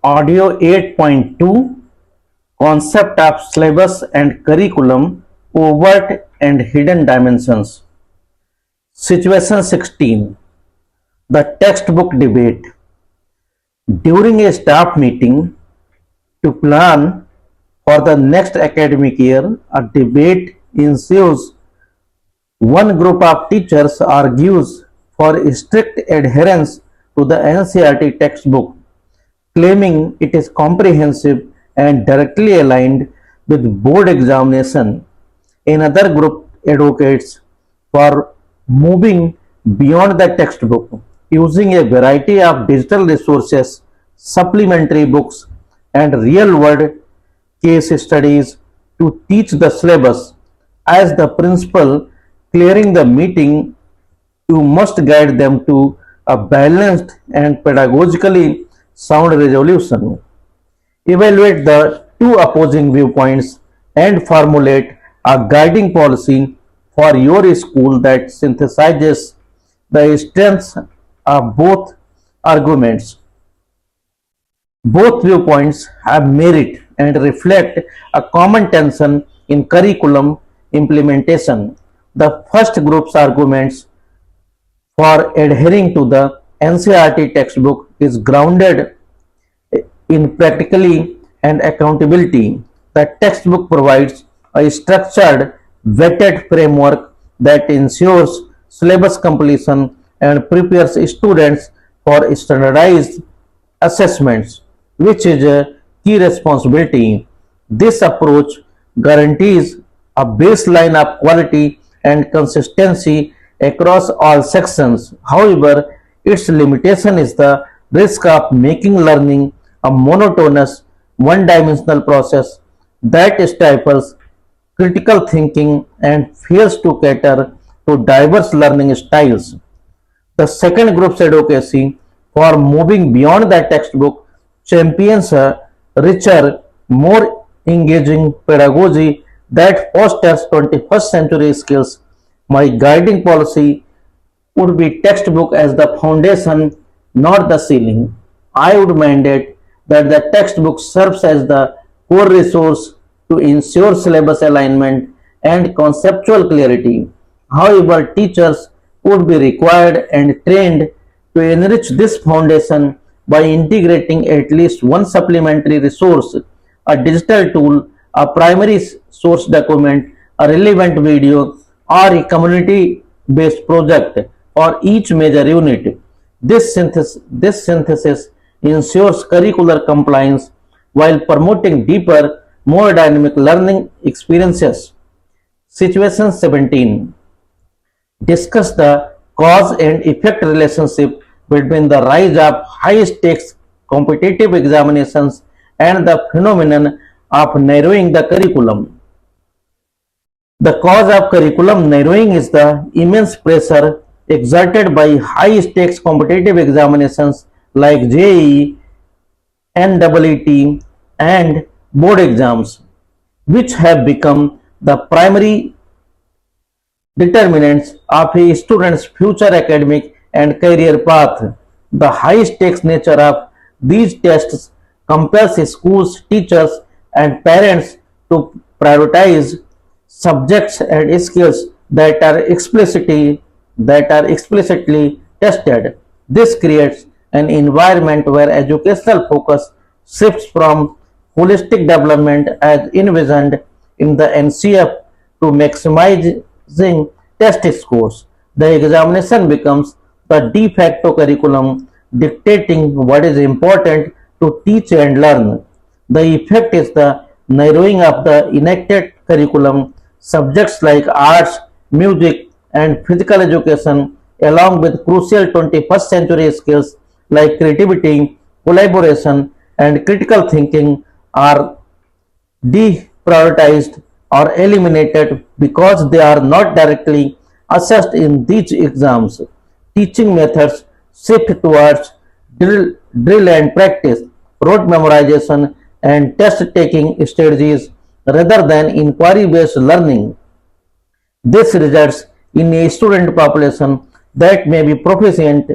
Audio 8.2 Concept of Syllabus and Curriculum Overt and Hidden Dimensions. Situation 16 The Textbook Debate. During a staff meeting to plan for the next academic year, a debate ensues. One group of teachers argues for strict adherence to the NCERT textbook, claiming it is comprehensive and directly aligned with board examination. Another group advocates for moving beyond the textbook, using a variety of digital resources, supplementary books, and real world case studies to teach the syllabus. As the principal clearing the meeting, you must guide them to a balanced and pedagogically sound resolution. Evaluate the two opposing viewpoints and formulate a guiding policy for your school that synthesizes the strengths of both arguments. Both viewpoints have merit and reflect a common tension in curriculum implementation. The first group's arguments for adhering to the NCERT textbook is grounded in practicality and accountability. The textbook provides a structured, vetted framework that ensures syllabus completion and prepares students for standardized assessments, which is a key responsibility. This approach guarantees a baseline of quality and consistency across all sections. However, its limitation is the risk of making learning a monotonous, one dimensional process that stifles critical thinking and fails to cater to diverse learning styles. The second group's advocacy for moving beyond the textbook champions a richer, more engaging pedagogy that fosters 21st century skills. My guiding policy would be textbook as the foundation, not the ceiling. I would mandate that the textbook serves as the core resource to ensure syllabus alignment and conceptual clarity. However, teachers would be required and trained to enrich this foundation by integrating at least one supplementary resource, a digital tool, a primary source document, a relevant video, or a community based project for each major unit. This synthesis ensures curricular compliance while promoting deeper, more dynamic learning experiences. Situation 17. Discuss the cause and effect relationship between the rise of high stakes competitive examinations and the phenomenon of narrowing the curriculum. The cause of curriculum narrowing is the immense pressure exerted by high stakes competitive examinations like JEE, NEET, and board exams, which have become the primary determinants of a student's future academic and career path. The high stakes nature of these tests compels schools, teachers, and parents to prioritize subjects and skills that are explicitly tested. This creates an environment where educational focus shifts from holistic development as envisioned in the NCF to maximizing test scores. The examination becomes the de facto curriculum dictating what is important to teach and learn. The effect is the narrowing of the enacted curriculum. Subjects like arts, music, and physical education, along with crucial 21st century skills like creativity, collaboration, and critical thinking, are deprioritized or eliminated because they are not directly assessed in these exams. Teaching methods shift towards drill and practice, rote memorization, and test taking strategies rather than inquiry based learning. This results in a student population that may be proficient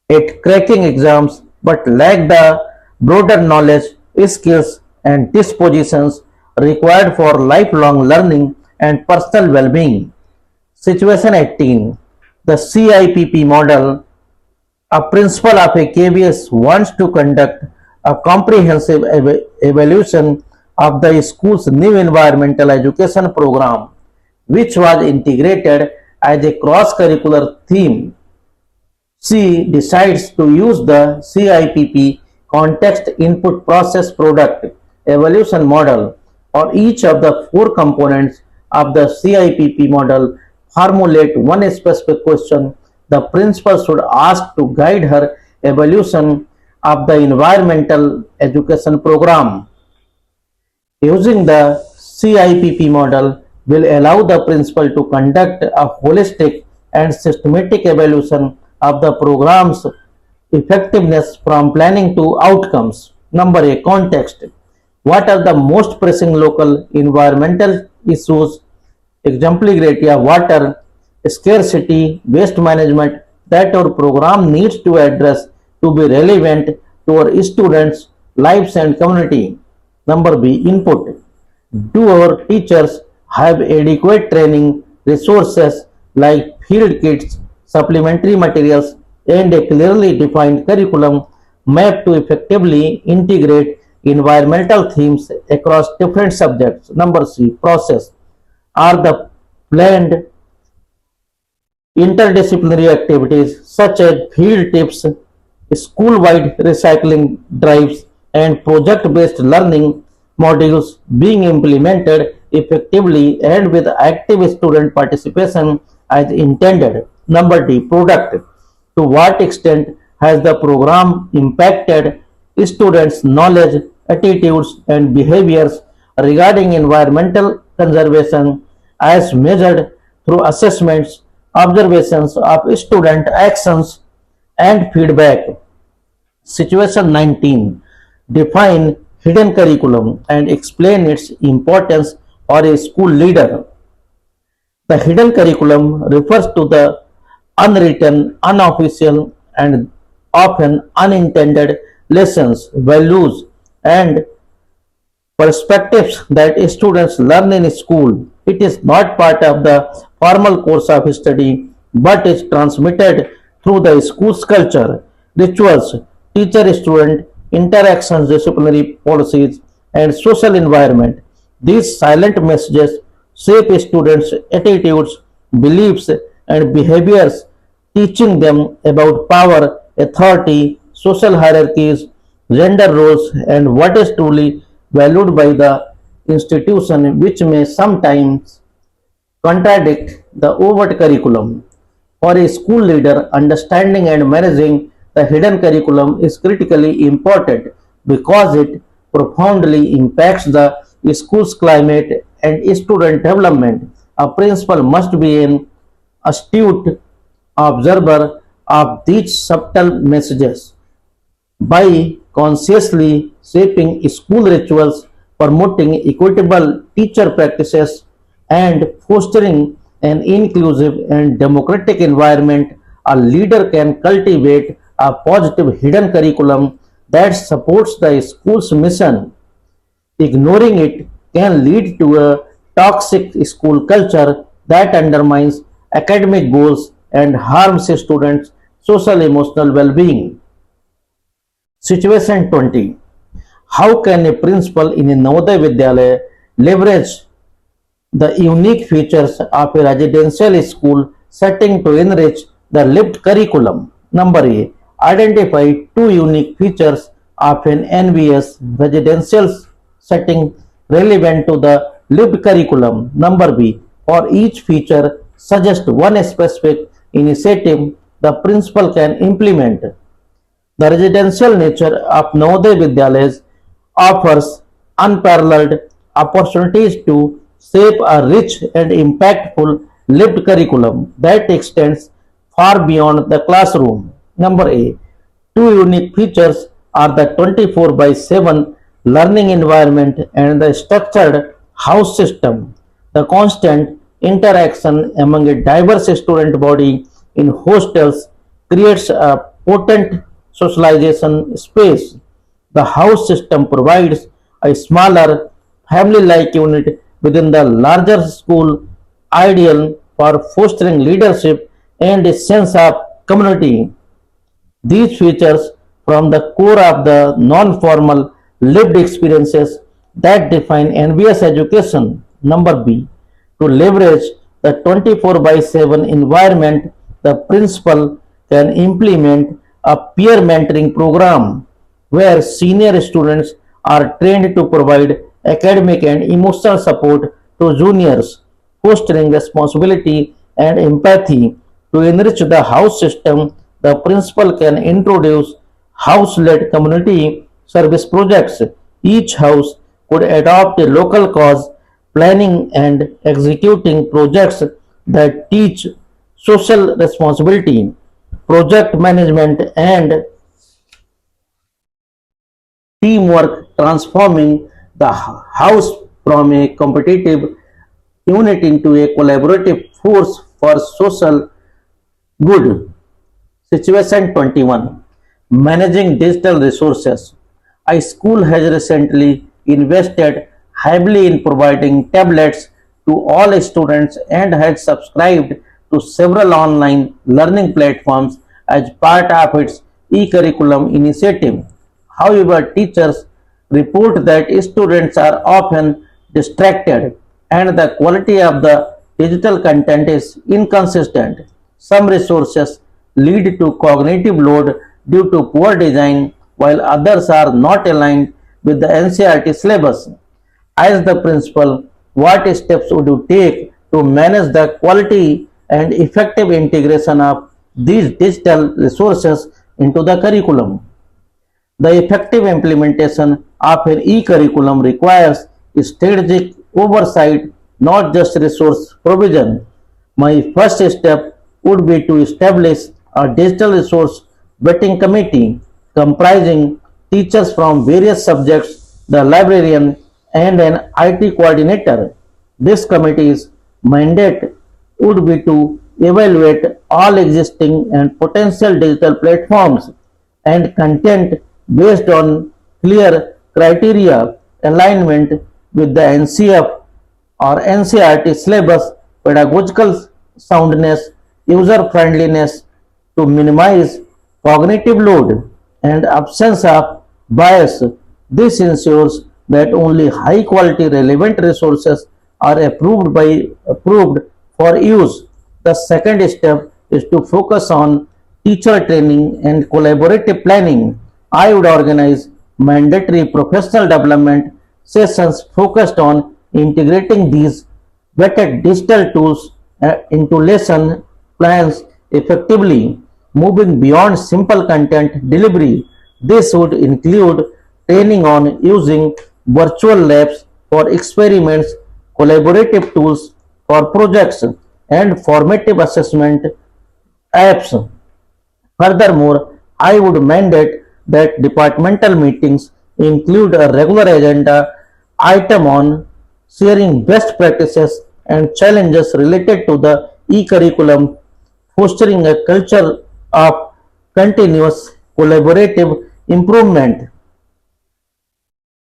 at cracking exams but lack the broader knowledge, skills, and dispositions required for lifelong learning and personal well-being. Situation 18. The CIPP model, a principal of a KBS wants to conduct a comprehensive evaluation of the school's new environmental education program, which was integrated as a cross-curricular theme. She decides to use the CIPP context input process product evolution model for each of the four components of the CIPP model. Formulate one specific question the principal should ask to guide her evaluation of the environmental education program. Using the CIPP model will allow the principal to conduct a holistic and systematic evaluation of the program's effectiveness from planning to outcomes. Number A. Context. What are the most pressing local environmental issues? Exemplarity of water, scarcity, waste management that our program needs to address to be relevant to our students' lives and community. Number B. Input. Do our teachers have adequate training, resources like field kits, supplementary materials, and a clearly defined curriculum mapped to effectively integrate environmental themes across different subjects? Number C. Process. Are the planned interdisciplinary activities such as field trips, school-wide recycling drives, and project-based learning modules being implemented effectively and with active student participation as intended? Number D. Product. To what extent has the program impacted students' knowledge, attitudes, and behaviors regarding environmental conservation as measured through assessments, observations of student actions, and feedback? Situation 19. Define hidden curriculum and explain its importance for a school leader. The hidden curriculum refers to the unwritten, unofficial, and often unintended lessons, values, and perspectives that students learn in school. It is not part of the formal course of study but is transmitted through the school's culture, rituals, teacher student interactions, disciplinary policies, and social environment. These silent messages shape students' attitudes, beliefs, and behaviors, teaching them about power, authority, social hierarchies, gender roles, and what is truly valued by the institution, which may sometimes contradict the overt curriculum. For a school leader, understanding and managing the hidden curriculum is critically important because it profoundly impacts the school's climate and student development. A principal must be an astute observer of these subtle messages by consciously shaping school rituals, promoting equitable teacher practices, and fostering an inclusive and democratic environment. A leader can cultivate a positive hidden curriculum that supports the school's mission. Ignoring it can lead to a toxic school culture that undermines academic goals and harms students' social emotional well-being. Situation 20. How can a principal in a Navodaya Vidyalaya leverage the unique features of a residential school setting to enrich the lived curriculum? Number A. Identify two unique features of an NVS residential setting relevant to the lived curriculum. Number B. For each feature, suggest one specific initiative the principal can implement. The residential nature of Navodaya Vidyalayas offers unparalleled opportunities to shape a rich and impactful lived curriculum that extends far beyond the classroom. Number A. Two unique features are the 24 by 7 learning environment and the structured house system. The constant interaction among a diverse student body in hostels creates a potent socialization space. The house system provides a smaller family-like unit within the larger school, ideal for fostering leadership and a sense of community. These features from the core of the non-formal lived experiences that define NBS education. Number B. To leverage the 24 by 7 environment, the principal can implement a peer mentoring program where senior students are trained to provide academic and emotional support to juniors, fostering responsibility and empathy. To enrich the house system, the principal can introduce house-led community service projects. Each house could adopt a local cause, planning and executing projects that teach social responsibility, project management, and teamwork, transforming the house from a competitive unit into a collaborative force for social good. Situation 21. Managing digital resources. A school has recently invested heavily in providing tablets to all students and has subscribed to several online learning platforms as part of its e-curriculum initiative. However, teachers report that students are often distracted and the quality of the digital content is inconsistent. Some resources lead to cognitive load due to poor design, while others are not aligned with the NCERT syllabus. As the principal, what steps would you take to manage the quality and effective integration of these digital resources into the curriculum? The effective implementation of an e-curriculum requires strategic oversight, not just resource provision. My first step would be to establish a digital resource vetting committee comprising teachers from various subjects, the librarian, and an IT coordinator. This committee's mandate would be to evaluate all existing and potential digital platforms and content based on clear criteria alignment with the NCF or NCRT syllabus, pedagogical soundness, user friendliness to minimize cognitive load and absence of bias. This ensures that only high quality relevant resources are approved for use. The second step is to focus on teacher training and collaborative planning. I would organize mandatory professional development sessions focused on integrating these vetted digital tools into lesson plans effectively, moving beyond simple content delivery. This would include training on using virtual labs for experiments, collaborative tools for projects, and formative assessment apps. Furthermore, I would mandate that departmental meetings include a regular agenda item on sharing best practices and challenges related to the e-curriculum, fostering a culture of continuous collaborative improvement.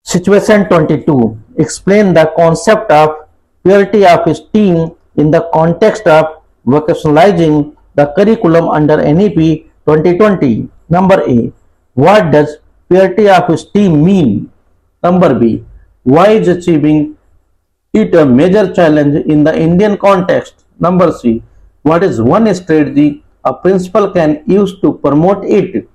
Situation 22. Explain the concept of purity of esteem in the context of vocationalizing the curriculum under NEP 2020. Number A. What does purity of esteem mean? Number B. Why is achieving it a major challenge in the Indian context? Number C. What is one strategy a principal can use to promote it?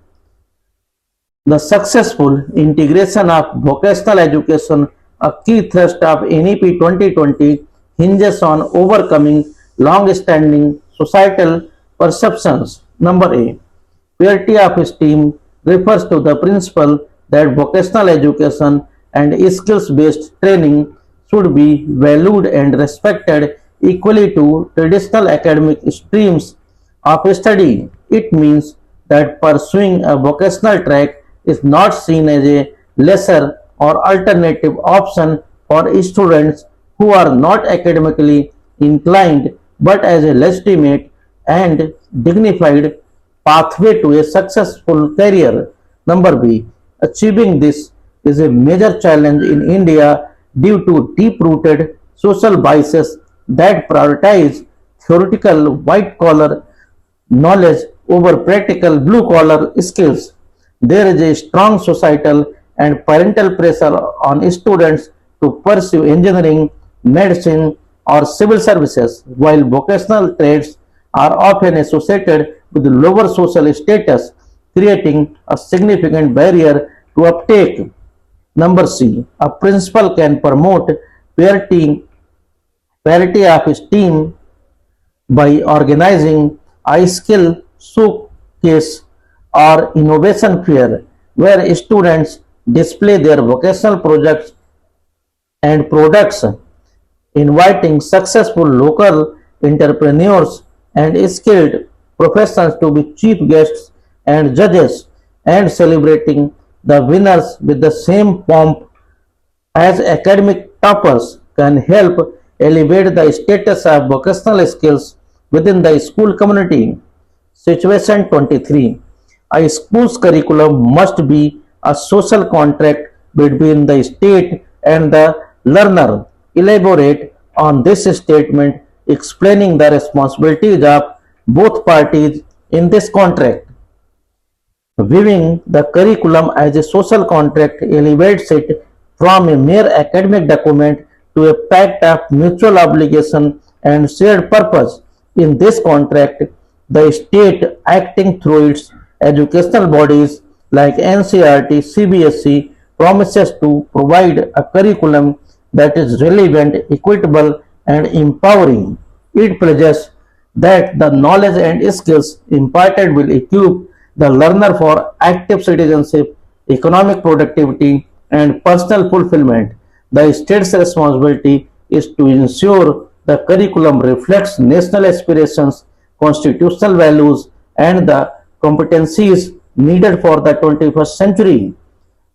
The successful integration of vocational education, a key thrust of NEP 2020, hinges on overcoming long-standing societal perceptions. Number A. Purity of esteem refers to the principle that vocational education and skills-based training should be valued and respected equally to traditional academic streams of study. It means that pursuing a vocational track is not seen as a lesser or alternative option for students who are not academically inclined, but as a legitimate and dignified pathway to a successful career. Number B. Achieving this is a major challenge in India due to deep-rooted social biases that prioritize theoretical white-collar knowledge over practical blue-collar skills. There is a strong societal and parental pressure on students to pursue engineering, medicine, or civil services, while vocational trades are often associated with lower social status, creating a significant barrier to uptake. Number C. A principal can promote parity, parity of STEAM by organizing a skill showcase or innovation fair where students display their vocational projects and products, inviting successful local entrepreneurs and skilled professionals to be chief guests and judges, and celebrating the winners with the same pomp as academic toppers can help elevate the status of vocational skills within the school community. Situation 23. A school's curriculum must be a social contract between the state and the learner. Elaborate on this statement, explaining the responsibilities of both parties in this contract. Viewing the curriculum as a social contract elevates it from a mere academic document to a pact of mutual obligation and shared purpose. In this contract, the state, acting through its educational bodies like NCERT, CBSE, promises to provide a curriculum that is relevant, equitable, and empowering. It pledges that the knowledge and skills imparted will equip the learner for active citizenship, economic productivity, and personal fulfillment. The state's responsibility is to ensure the curriculum reflects national aspirations, constitutional values, and the competencies needed for the 21st century.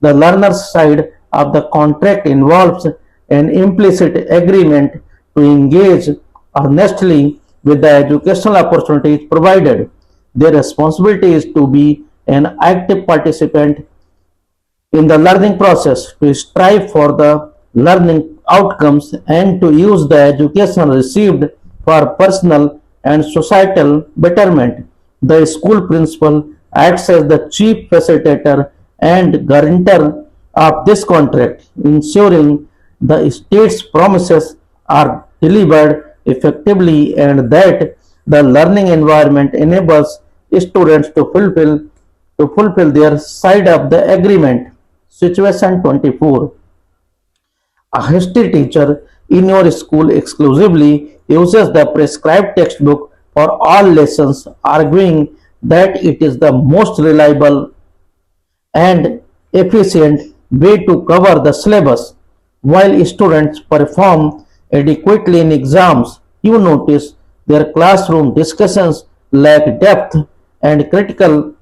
The learner's side of the contract involves an implicit agreement to engage earnestly with the educational opportunities provided. Their responsibility is to be an active participant in the learning process, to strive for the learning outcomes, and to use the education received for personal and societal betterment. The school principal acts as the chief facilitator and guarantor of this contract, ensuring the state's promises are delivered effectively and that the learning environment enables students to fulfill their side of the agreement. Situation 24. A history teacher in your school exclusively uses the prescribed textbook for all lessons, arguing that it is the most reliable and efficient way to cover the syllabus. While students perform adequately in exams, you notice their classroom discussions lack depth and critical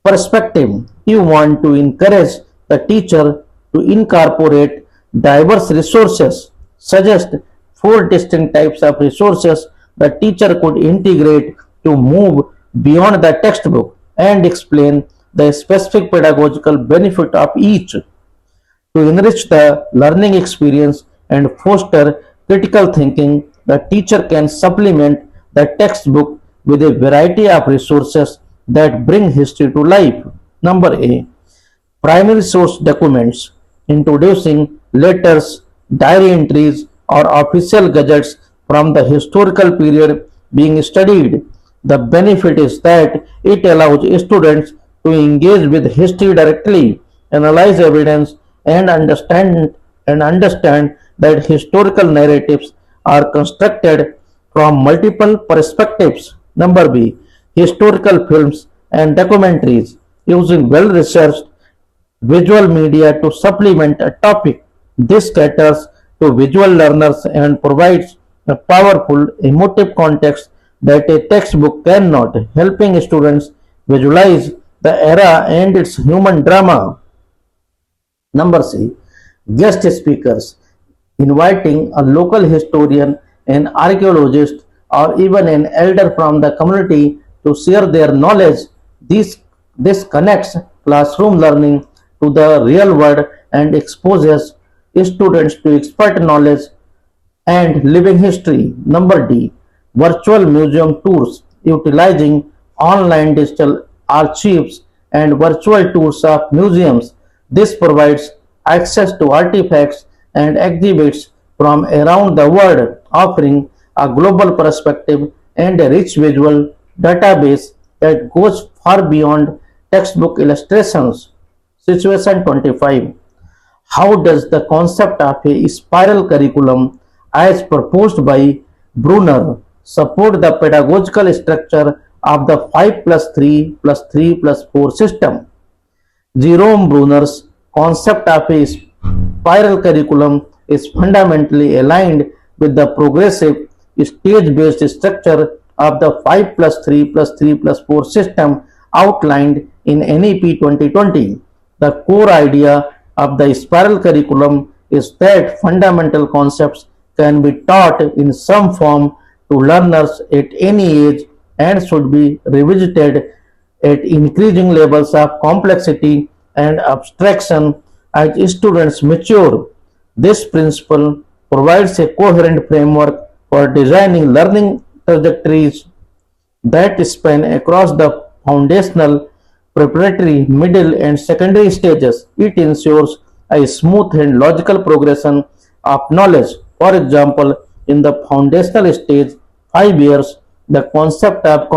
perspective. You want to encourage the teacher to incorporate diverse resources. Suggest four distinct types of resources the teacher could integrate to move beyond the textbook and explain the specific pedagogical benefit of each. To enrich the learning experience and foster critical thinking, the teacher can supplement the textbook with a variety of resources that bring history to life. Number A. Primary source documents introducing letters, diary entries, or official gazettes from the historical period being studied. The benefit is that it allows students to engage with history directly, analyze evidence, and understand that historical narratives are constructed from multiple perspectives. Number B. Historical films and documentaries using well-researched visual media to supplement a topic. This caters to visual learners and provides a powerful emotive context that a textbook cannot, helping students visualize the era and its human drama. Number C. Guest speakers, inviting a local historian, an archaeologist, or even an elder from the community to share their knowledge. This connects classroom learning to the real world and exposes students to expert knowledge and living history. Number D. Virtual museum tours utilizing online digital archives and virtual tours of museums. This provides access to artifacts and exhibits from around the world, offering a global perspective and a rich visual database that goes far beyond textbook illustrations. Situation 25. How does the concept of a spiral curriculum as proposed by Brunner support the pedagogical structure of the 5 plus 3 plus 3 plus 4 system? Jerome Bruner's concept of a spiral curriculum is fundamentally aligned with the progressive stage-based structure of the 5 plus 3 plus 3 plus 4 system outlined in NEP 2020. The core idea of the spiral curriculum is that fundamental concepts can be taught in some form to learners at any age and should be revisited at increasing levels of complexity and abstraction as students mature. This principle provides a coherent framework for designing learning trajectories that span across the foundational, preparatory, middle, and secondary stages. It ensures a smooth and logical progression of knowledge. For example, in the foundational stage, 5 years, the concept of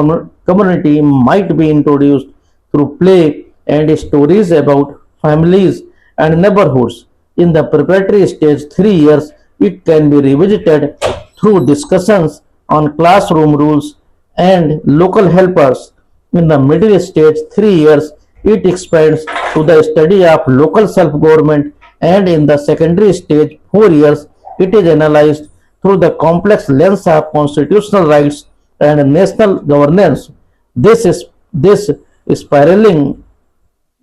community might be introduced through play and stories about families and neighborhoods. In the preparatory stage, 3 years, it can be revisited through discussions on classroom rules and local helpers. In the middle stage, 3 years, it expands to the study of local self-government, and in the secondary stage, 4 years, it is analyzed through the complex lens of constitutional rights and national governance. This spiraling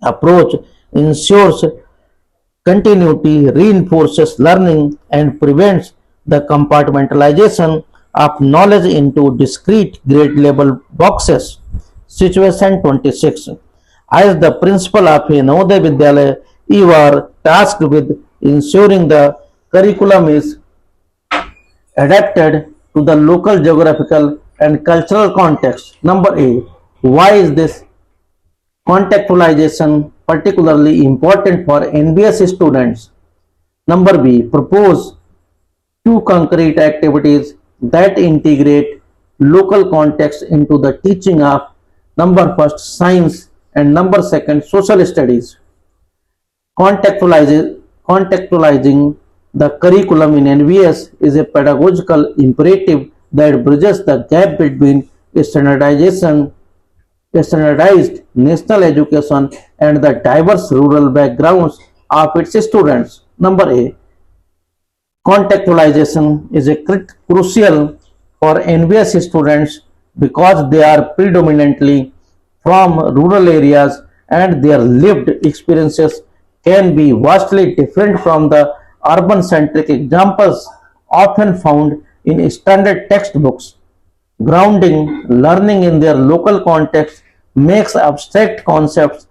approach ensures continuity, reinforces learning, and prevents the compartmentalization of knowledge into discrete grade level boxes. Situation 26. As the principal of a Navodaya Vidyalaya, you are tasked with ensuring the curriculum is adapted to the local geographical and cultural context. Number A. Why is this contextualization particularly important for NBS students? Number B. Propose two concrete activities that integrate local context into the teaching of number first science and number second social studies. Contextualizing the curriculum in NBS is a pedagogical imperative that bridges the gap between standardized national education and the diverse rural backgrounds of its students. Number A. Contextualization is a crucial for NBS students because they are predominantly from rural areas and their lived experiences can be vastly different from the urban-centric examples often found in standard textbooks. Grounding learning in their local context makes abstract concepts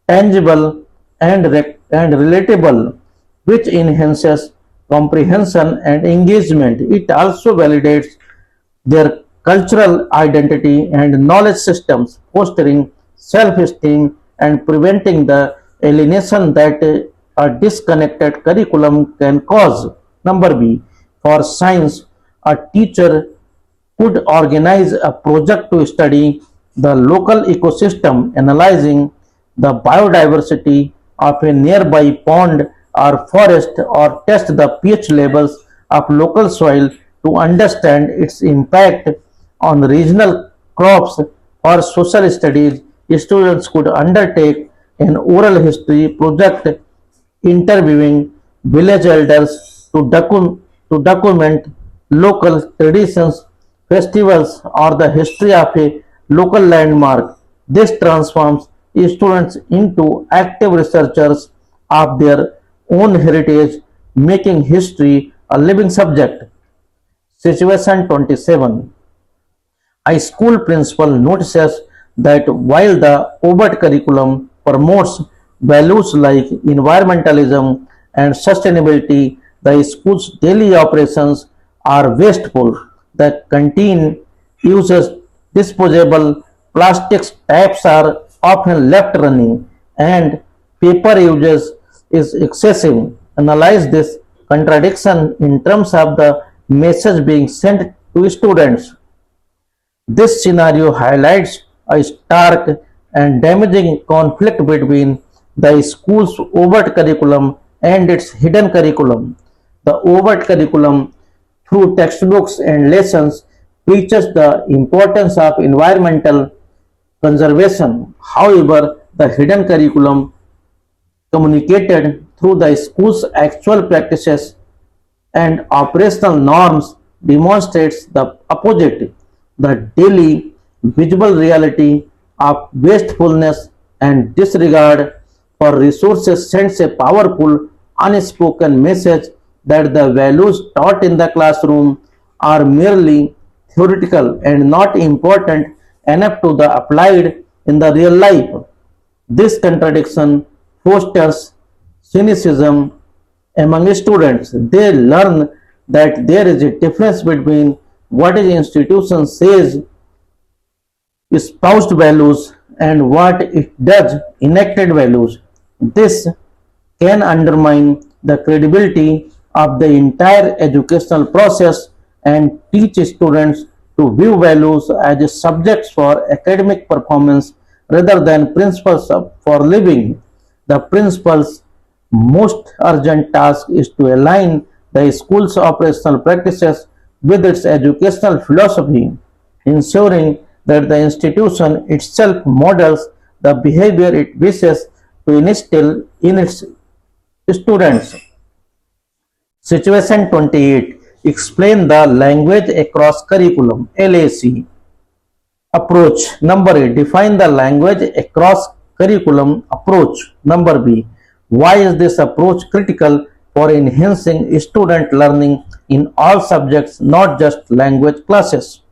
tangible and relatable, which enhances comprehension and engagement. It also validates their cultural identity and knowledge systems, fostering self-esteem and preventing the alienation that a disconnected curriculum can cause. Number B. For science, a teacher could organize a project to study the local ecosystem, analyzing the biodiversity of a nearby pond or forest, or test the pH levels of local soil to understand its impact on regional crops. Or social studies, students could undertake an oral history project interviewing village elders to document local traditions, festivals, or the history of a local landmark. This transforms students into active researchers of their own heritage, making history a living subject. Situation 27. A school principal notices that while the overt curriculum promotes values like environmentalism and sustainability, the school's daily operations are wasteful. The canteen uses disposable plastics taps are often left running and paper uses is excessive. Analyze this contradiction in terms of the message being sent to students. This scenario highlights a stark and damaging conflict between the school's overt curriculum and its hidden curriculum. The overt curriculum, through textbooks and lessons, preaches the importance of environmental conservation. However, the hidden curriculum, communicated through the school's actual practices and operational norms, demonstrates the opposite. The daily visible reality of wastefulness and disregard for resources sends a powerful unspoken message that the values taught in the classroom are merely theoretical and not important enough to be applied in the real life. This contradiction fosters cynicism among students. They learn that there is a difference between what an institution says espoused values and what it does enacted values. This can undermine the credibility of the entire educational process and teach students to view values as subjects for academic performance rather than principles for living. The principal's most urgent task is to align the school's operational practices with its educational philosophy, ensuring that the institution itself models the behavior it wishes to instill in its students. Situation 28. Explain the language across curriculum LAC approach. Number A. Define the language across curriculum approach. Number B. Why is this approach critical for enhancing student learning in all subjects, not just language classes?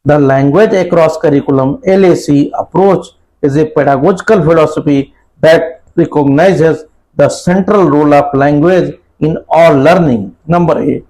The language across curriculum LAC approach is a pedagogical philosophy that recognizes the central role of language in all learning. Number A.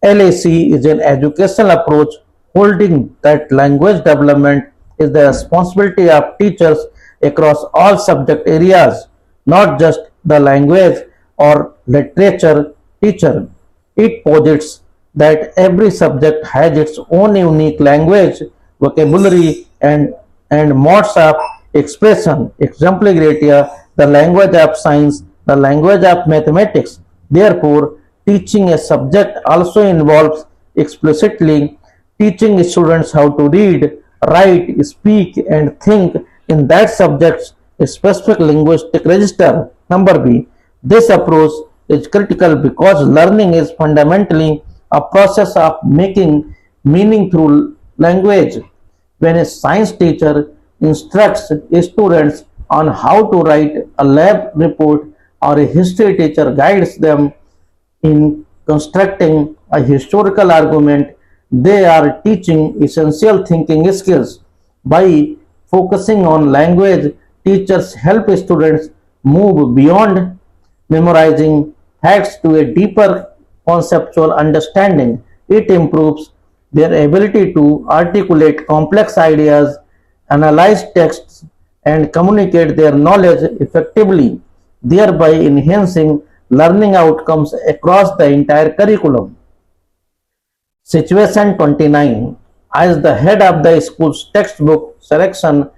LAC is an educational approach holding that language development is the responsibility of teachers across all subject areas, not just the language or literature teacher. It posits that every subject has its own unique language, vocabulary, and modes of expression. Exempli gratia, the language of science, the language of mathematics. Therefore, teaching a subject also involves explicitly teaching students how to read, write, speak, and think in that subject's specific linguistic register. Number B. This approach is critical because learning is fundamentally a process of making meaning through language. When a science teacher instructs students on how to write a lab report or a history teacher guides them in constructing a historical argument, they are teaching essential thinking skills. By focusing on language, teachers help students move beyond memorizing facts to a deeper conceptual understanding. It improves their ability to articulate complex ideas, analyze texts, and communicate their knowledge effectively, thereby enhancing learning outcomes across the entire curriculum. Situation 29. As the head of the school's textbook selection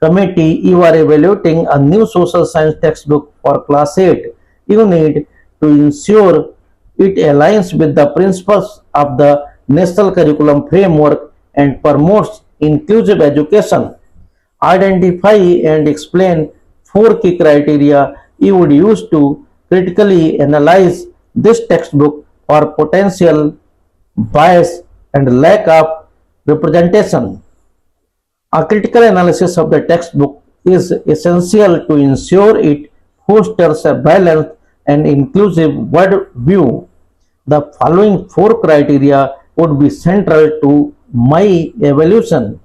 committee, you are evaluating a new social science textbook for class 8. You need to ensure it aligns with the principles of the National Curriculum Framework and promotes inclusive education. Identify and explain four key criteria you would use to critically analyze this textbook for potential bias and lack of representation. A critical analysis of the textbook is essential to ensure it fosters a balanced and inclusive worldview. The following four criteria would be central to my evaluation.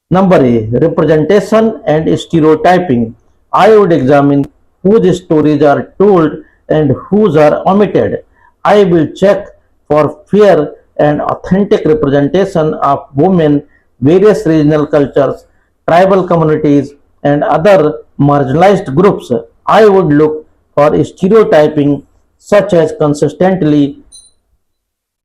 Number A. Representation and stereotyping. I would examine whose stories are told and whose are omitted. I will check for fair and authentic representation of women, various regional cultures, tribal communities, and other marginalized groups. I would look for stereotyping such as consistently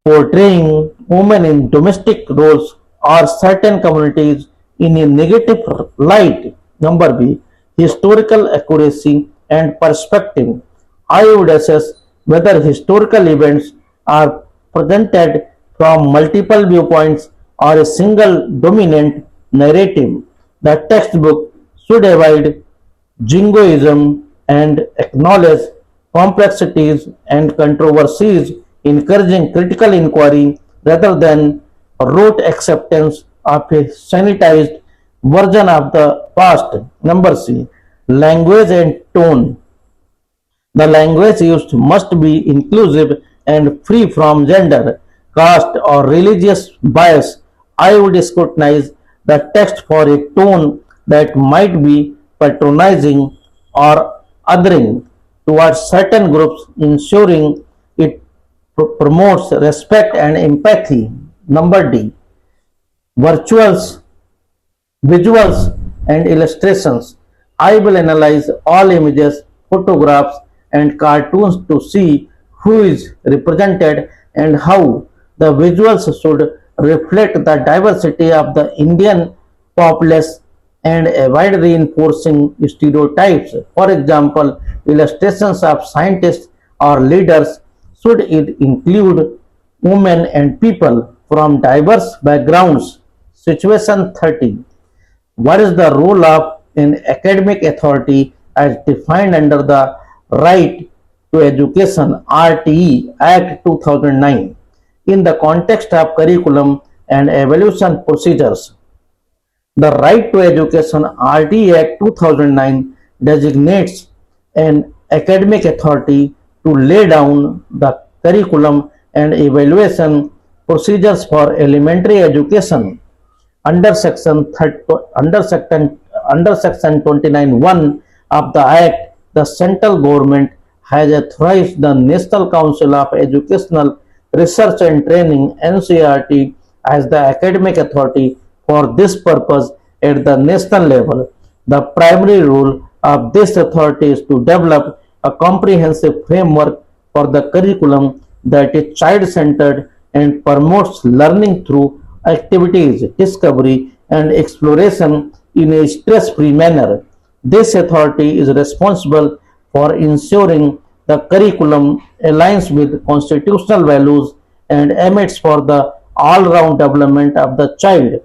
portraying women in domestic roles or certain communities in a negative light. Number B. Historical accuracy and perspective. I would assess whether historical events are presented from multiple viewpoints or a single dominant narrative. The textbook should avoid jingoism and acknowledge complexities and controversies, encouraging critical inquiry rather than rote acceptance of a sanitized version of the past. Number C. Language and tone. The language used must be inclusive and free from gender, caste, or religious bias. I would scrutinize the text for a tone that might be patronizing or othering towards certain groups, ensuring it promotes respect and empathy. Number D. Virtuals visuals and illustrations. I will analyze all images, photographs, and cartoons to see who is represented and how. The visuals should reflect the diversity of the Indian populace and avoid reinforcing stereotypes. For example, illustrations of scientists or leaders should include women and people from diverse backgrounds. Situation 30. What is the role of an academic authority as defined under the Right to Education RTE Act 2009 in the context of curriculum and evaluation procedures? The Right to Education RTE Act 2009 designates an academic authority to lay down the curriculum and evaluation procedures for elementary education. Under section 30, under section 29(1) of the Act, the central government has authorized the National Council of Educational Research and Training (NCERT) as the academic authority for this purpose at the national level. The primary role of this authority is to develop a comprehensive framework for the curriculum that is child-centered and promotes learning through activities, discovery, and exploration in a stress-free manner. This authority is responsible for ensuring the curriculum aligns with constitutional values and aims for the all-round development of the child.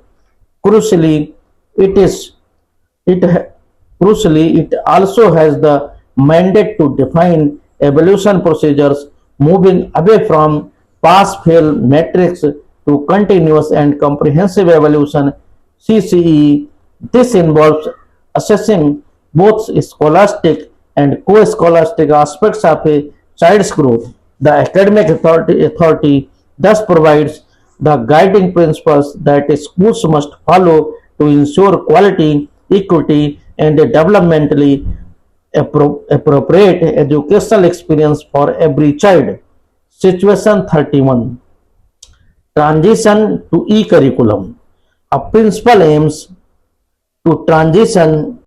Crucially, it is it crucially it also has the mandate to define evaluation procedures, moving away from pass-fail metrics to continuous and comprehensive evaluation (CCE). This involves assessing both scholastic and co-scholastic aspects of a child's growth. The academic authority thus provides the guiding principles that schools must follow to ensure quality, equity, and a developmentally appropriate educational experience for every child. Situation 31. Transition to e-curriculum. A principal aims to transition